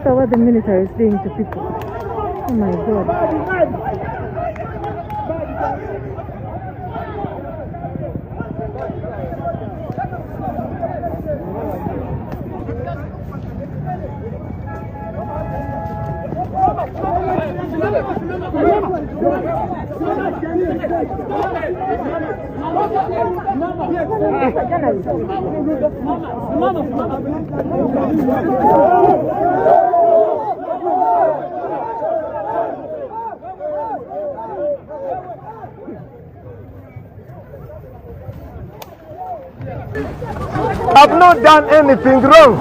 Look at what the military is doing to people. Oh my God. I've not done anything wrong.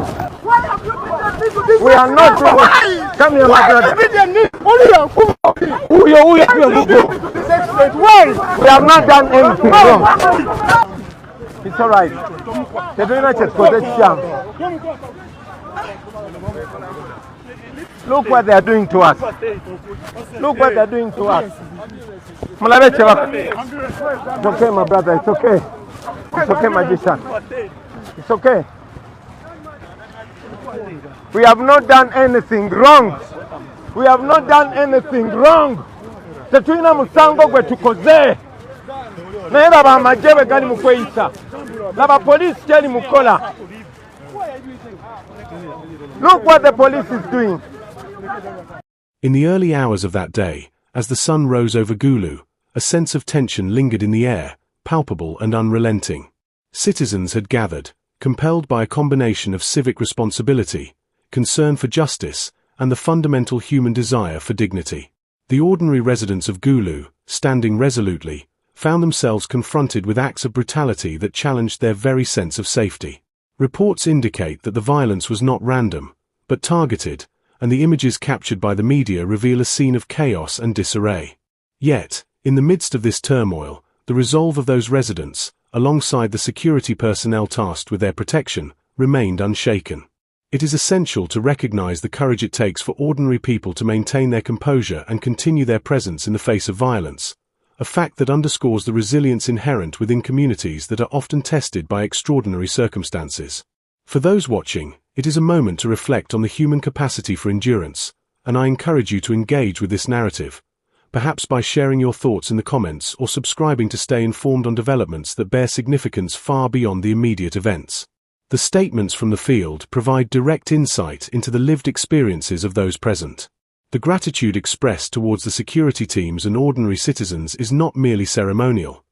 We are not. Come here, my brother. We have not done anything wrong. It's all right. They're doing it for this young. Look what they are doing to us. Look what they are doing to us. It's okay, my brother. It's okay. It's okay, magician. It's okay. We have not done anything wrong. We have not done anything wrong. Tetulina musango gwe tukoze. Naye laba amajje gali mu kweyisa. Laba police kyali mukola. Look what the police is doing. In the early hours of that day, as the sun rose over Gulu, a sense of tension lingered in the air, palpable and unrelenting. Citizens had gathered, compelled by a combination of civic responsibility, concern for justice, and the fundamental human desire for dignity. The ordinary residents of Gulu, standing resolutely, found themselves confronted with acts of brutality that challenged their very sense of safety. Reports indicate that the violence was not random, but targeted, and the images captured by the media reveal a scene of chaos and disarray. Yet, in the midst of this turmoil, the resolve of those residents, alongside the security personnel tasked with their protection, remained unshaken. It is essential to recognize the courage it takes for ordinary people to maintain their composure and continue their presence in the face of violence, a fact that underscores the resilience inherent within communities that are often tested by extraordinary circumstances. For those watching, it is a moment to reflect on the human capacity for endurance, and I encourage you to engage with this narrative, perhaps by sharing your thoughts in the comments or subscribing to stay informed on developments that bear significance far beyond the immediate events. The statements from the field provide direct insight into the lived experiences of those present. The gratitude expressed towards the security teams and ordinary citizens is not merely ceremonial.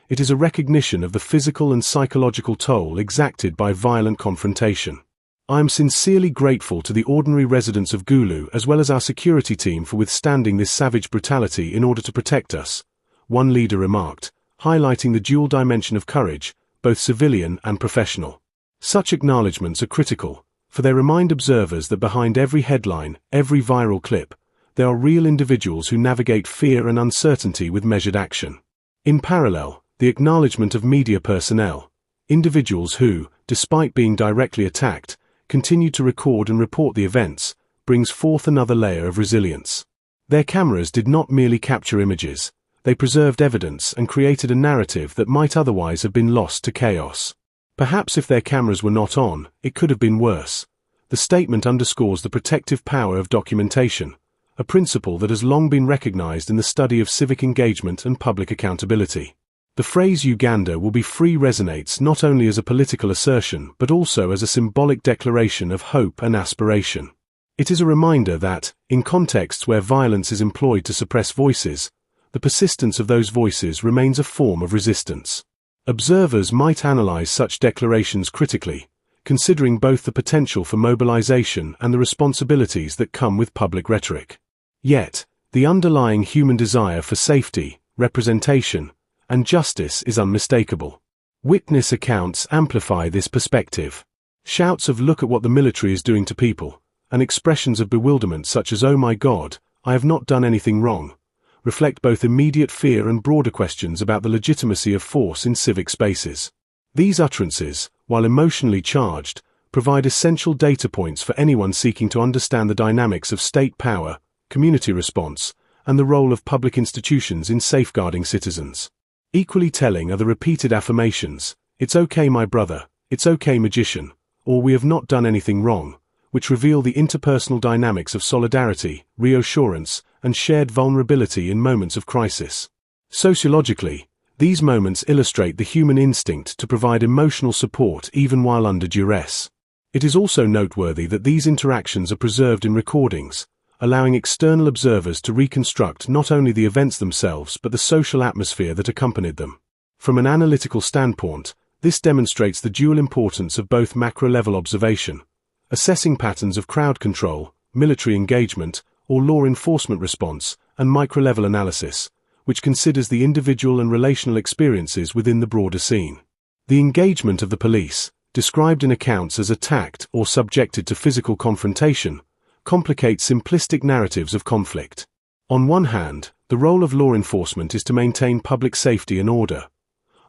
It is a recognition of the physical and psychological toll exacted by violent confrontation. I am sincerely grateful to the ordinary residents of Gulu as well as our security team for withstanding this savage brutality in order to protect us, one leader remarked, highlighting the dual dimension of courage, both civilian and professional. Such acknowledgements are critical, for they remind observers that behind every headline, every viral clip, there are real individuals who navigate fear and uncertainty with measured action. In parallel, the acknowledgement of media personnel, individuals who, despite being directly attacked, continue to record and report the events, brings forth another layer of resilience. Their cameras did not merely capture images, they preserved evidence and created a narrative that might otherwise have been lost to chaos. Perhaps if their cameras were not on, it could have been worse. The statement underscores the protective power of documentation, a principle that has long been recognized in the study of civic engagement and public accountability. The phrase Uganda will be free resonates not only as a political assertion but also as a symbolic declaration of hope and aspiration. It is a reminder that, in contexts where violence is employed to suppress voices, the persistence of those voices remains a form of resistance. Observers might analyze such declarations critically, considering both the potential for mobilization and the responsibilities that come with public rhetoric. Yet, the underlying human desire for safety, representation, and justice is unmistakable. Witness accounts amplify this perspective. Shouts of "look at what the military is doing to people," and expressions of bewilderment such as "oh my God, I have not done anything wrong," reflect both immediate fear and broader questions about the legitimacy of force in civic spaces. These utterances, while emotionally charged, provide essential data points for anyone seeking to understand the dynamics of state power, community response, and the role of public institutions in safeguarding citizens. Equally telling are the repeated affirmations, "It's okay, my brother," "It's okay, magician," or "We have not done anything wrong," which reveal the interpersonal dynamics of solidarity, reassurance, and shared vulnerability in moments of crisis. Sociologically, these moments illustrate the human instinct to provide emotional support even while under duress. It is also noteworthy that these interactions are preserved in recordings, allowing external observers to reconstruct not only the events themselves but the social atmosphere that accompanied them. From an analytical standpoint, this demonstrates the dual importance of both macro-level observation, assessing patterns of crowd control, military engagement, or law enforcement response, and micro-level analysis, which considers the individual and relational experiences within the broader scene. The engagement of the police, described in accounts as attacked or subjected to physical confrontation, complicates simplistic narratives of conflict. On one hand, the role of law enforcement is to maintain public safety and order.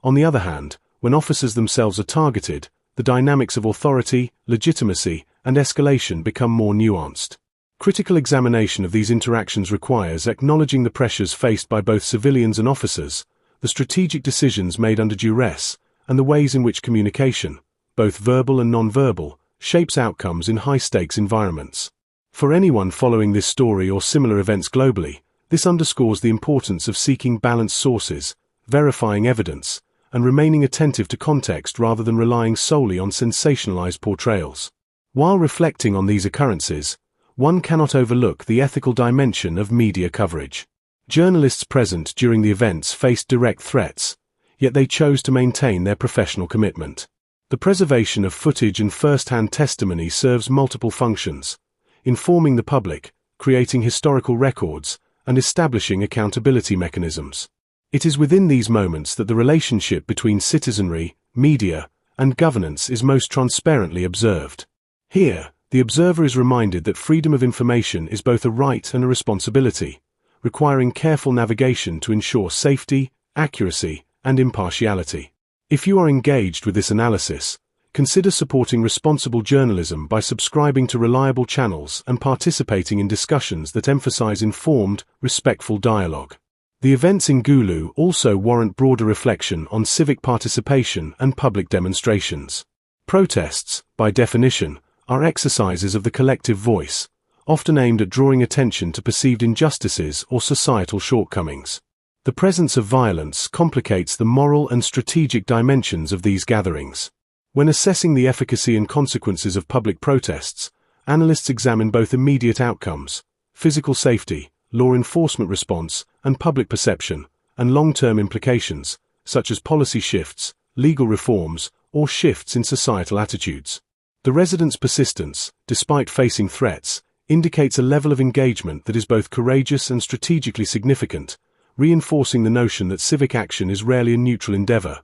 On the other hand, when officers themselves are targeted, the dynamics of authority, legitimacy, and escalation become more nuanced. Critical examination of these interactions requires acknowledging the pressures faced by both civilians and officers, the strategic decisions made under duress, and the ways in which communication, both verbal and non-verbal, shapes outcomes in high-stakes environments. For anyone following this story or similar events globally, this underscores the importance of seeking balanced sources, verifying evidence, and remaining attentive to context rather than relying solely on sensationalized portrayals. While reflecting on these occurrences, one cannot overlook the ethical dimension of media coverage. Journalists present during the events faced direct threats, yet they chose to maintain their professional commitment. The preservation of footage and first-hand testimony serves multiple functions: informing the public, creating historical records, and establishing accountability mechanisms. It is within these moments that the relationship between citizenry, media, and governance is most transparently observed. Here, the observer is reminded that freedom of information is both a right and a responsibility, requiring careful navigation to ensure safety, accuracy, and impartiality. If you are engaged with this analysis, consider supporting responsible journalism by subscribing to reliable channels and participating in discussions that emphasize informed, respectful dialogue. The events in Gulu also warrant broader reflection on civic participation and public demonstrations. Protests, by definition, are exercises of the collective voice, often aimed at drawing attention to perceived injustices or societal shortcomings. The presence of violence complicates the moral and strategic dimensions of these gatherings. When assessing the efficacy and consequences of public protests, analysts examine both immediate outcomes, physical safety, law enforcement response, and public perception, and long-term implications, such as policy shifts, legal reforms, or shifts in societal attitudes. The residents' persistence, despite facing threats, indicates a level of engagement that is both courageous and strategically significant, reinforcing the notion that civic action is rarely a neutral endeavor.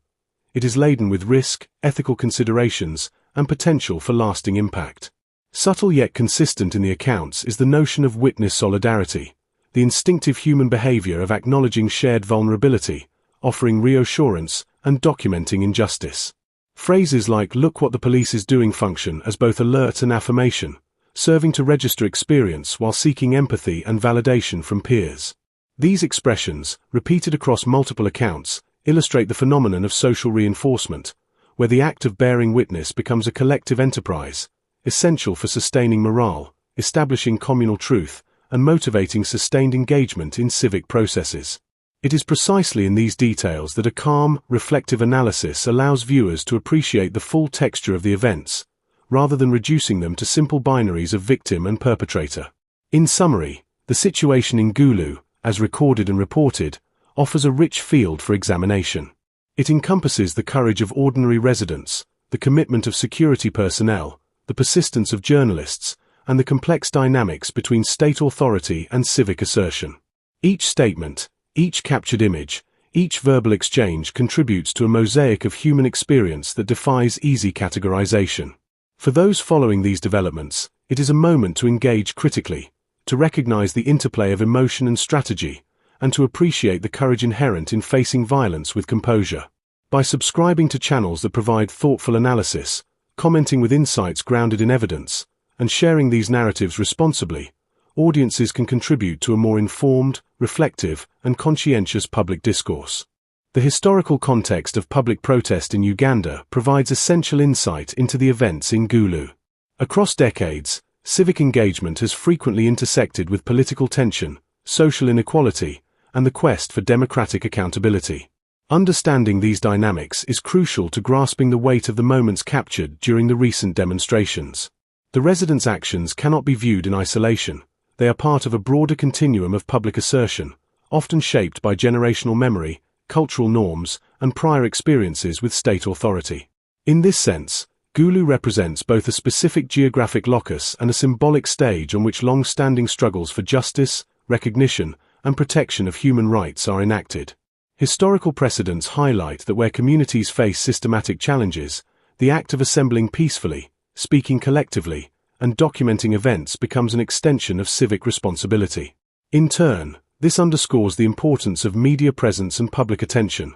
It is laden with risk, ethical considerations, and potential for lasting impact. Subtle yet consistent in the accounts is the notion of witness solidarity, the instinctive human behavior of acknowledging shared vulnerability, offering reassurance, and documenting injustice. Phrases like "look what the police is doing" function as both alert and affirmation, serving to register experience while seeking empathy and validation from peers. These expressions, repeated across multiple accounts, illustrate the phenomenon of social reinforcement, where the act of bearing witness becomes a collective enterprise, essential for sustaining morale, establishing communal truth, and motivating sustained engagement in civic processes. It is precisely in these details that a calm, reflective analysis allows viewers to appreciate the full texture of the events, rather than reducing them to simple binaries of victim and perpetrator. In summary, the situation in Gulu, as recorded and reported, offers a rich field for examination. It encompasses the courage of ordinary residents, the commitment of security personnel, the persistence of journalists, and the complex dynamics between state authority and civic assertion. Each statement, each captured image, each verbal exchange contributes to a mosaic of human experience that defies easy categorization. For those following these developments, it is a moment to engage critically, to recognize the interplay of emotion and strategy, and to appreciate the courage inherent in facing violence with composure. By subscribing to channels that provide thoughtful analysis, commenting with insights grounded in evidence, and sharing these narratives responsibly, audiences can contribute to a more informed, reflective, and conscientious public discourse. The historical context of public protest in Uganda provides essential insight into the events in Gulu. Across decades, civic engagement has frequently intersected with political tension, social inequality, and the quest for democratic accountability. Understanding these dynamics is crucial to grasping the weight of the moments captured during the recent demonstrations. The residents' actions cannot be viewed in isolation. They are part of a broader continuum of public assertion, often shaped by generational memory, cultural norms, and prior experiences with state authority. In this sense, Gulu represents both a specific geographic locus and a symbolic stage on which long-standing struggles for justice, recognition, and protection of human rights are enacted. Historical precedents highlight that where communities face systematic challenges, the act of assembling peacefully, speaking collectively, and documenting events becomes an extension of civic responsibility. In turn, this underscores the importance of media presence and public attention,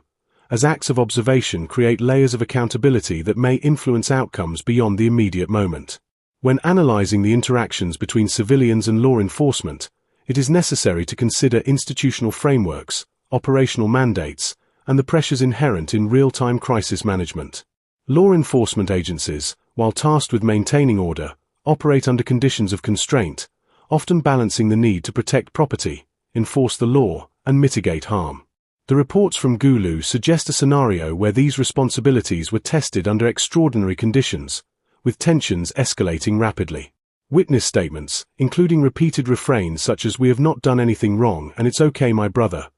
as acts of observation create layers of accountability that may influence outcomes beyond the immediate moment. When analyzing the interactions between civilians and law enforcement, it is necessary to consider institutional frameworks, operational mandates, and the pressures inherent in real-time crisis management. Law enforcement agencies, while tasked with maintaining order, operate under conditions of constraint, often balancing the need to protect property, enforce the law, and mitigate harm. The reports from Gulu suggest a scenario where these responsibilities were tested under extraordinary conditions, with tensions escalating rapidly. Witness statements, including repeated refrains such as "We have not done anything wrong and it's okay, my brother,"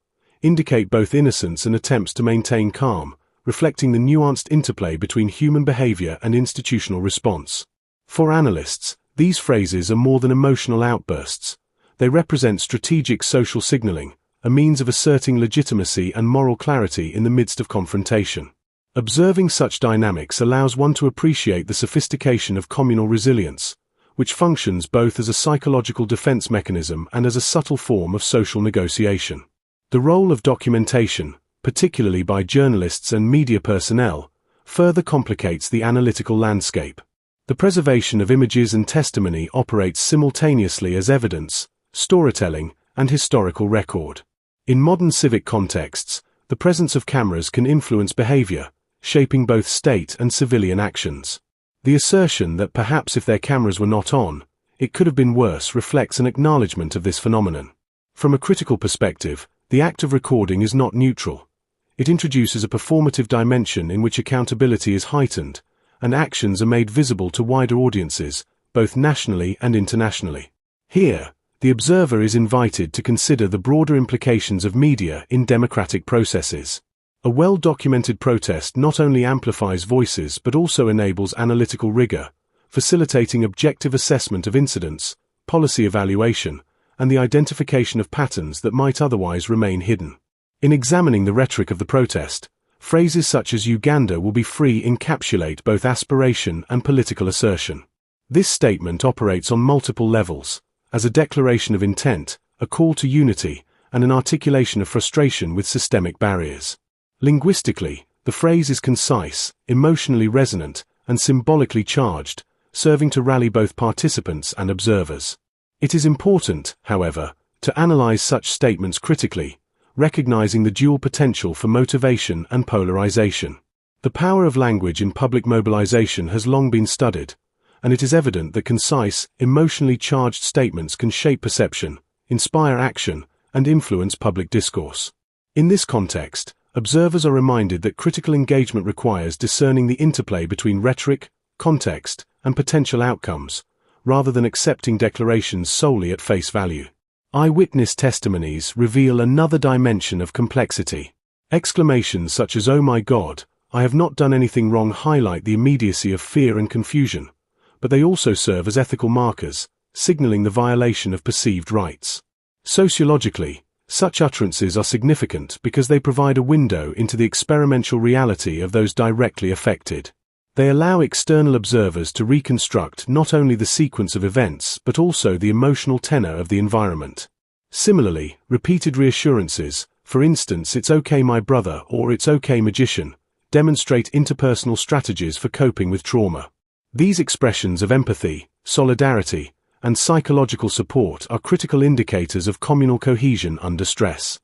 indicate both innocence and attempts to maintain calm, reflecting the nuanced interplay between human behavior and institutional response. For analysts, these phrases are more than emotional outbursts. They represent strategic social signaling, a means of asserting legitimacy and moral clarity in the midst of confrontation. Observing such dynamics allows one to appreciate the sophistication of communal resilience, which functions both as a psychological defense mechanism and as a subtle form of social negotiation. The role of documentation, particularly by journalists and media personnel, further complicates the analytical landscape. The preservation of images and testimony operates simultaneously as evidence, storytelling, and historical record. In modern civic contexts, the presence of cameras can influence behavior, shaping both state and civilian actions. The assertion that perhaps if their cameras were not on, it could have been worse reflects an acknowledgement of this phenomenon. From a critical perspective, the act of recording is not neutral. It introduces a performative dimension in which accountability is heightened, and actions are made visible to wider audiences, both nationally and internationally. Here, the observer is invited to consider the broader implications of media in democratic processes. A well-documented protest not only amplifies voices but also enables analytical rigor, facilitating objective assessment of incidents, policy evaluation, and the identification of patterns that might otherwise remain hidden. In examining the rhetoric of the protest, phrases such as "Uganda will be free" encapsulate both aspiration and political assertion. This statement operates on multiple levels, as a declaration of intent, a call to unity, and an articulation of frustration with systemic barriers. Linguistically, the phrase is concise, emotionally resonant, and symbolically charged, serving to rally both participants and observers. It is important, however, to analyze such statements critically, recognizing the dual potential for motivation and polarization. The power of language in public mobilization has long been studied, and it is evident that concise, emotionally charged statements can shape perception, inspire action, and influence public discourse. In this context, observers are reminded that critical engagement requires discerning the interplay between rhetoric, context, and potential outcomes, rather than accepting declarations solely at face value. Eyewitness testimonies reveal another dimension of complexity. Exclamations such as "Oh my God, I have not done anything wrong" highlight the immediacy of fear and confusion, but they also serve as ethical markers, signaling the violation of perceived rights. Sociologically, such utterances are significant because they provide a window into the experiential reality of those directly affected. They allow external observers to reconstruct not only the sequence of events but also the emotional tenor of the environment. Similarly, repeated reassurances, for instance "It's okay, my brother" or "It's okay, magician," demonstrate interpersonal strategies for coping with trauma. These expressions of empathy, solidarity, and psychological support are critical indicators of communal cohesion under stress.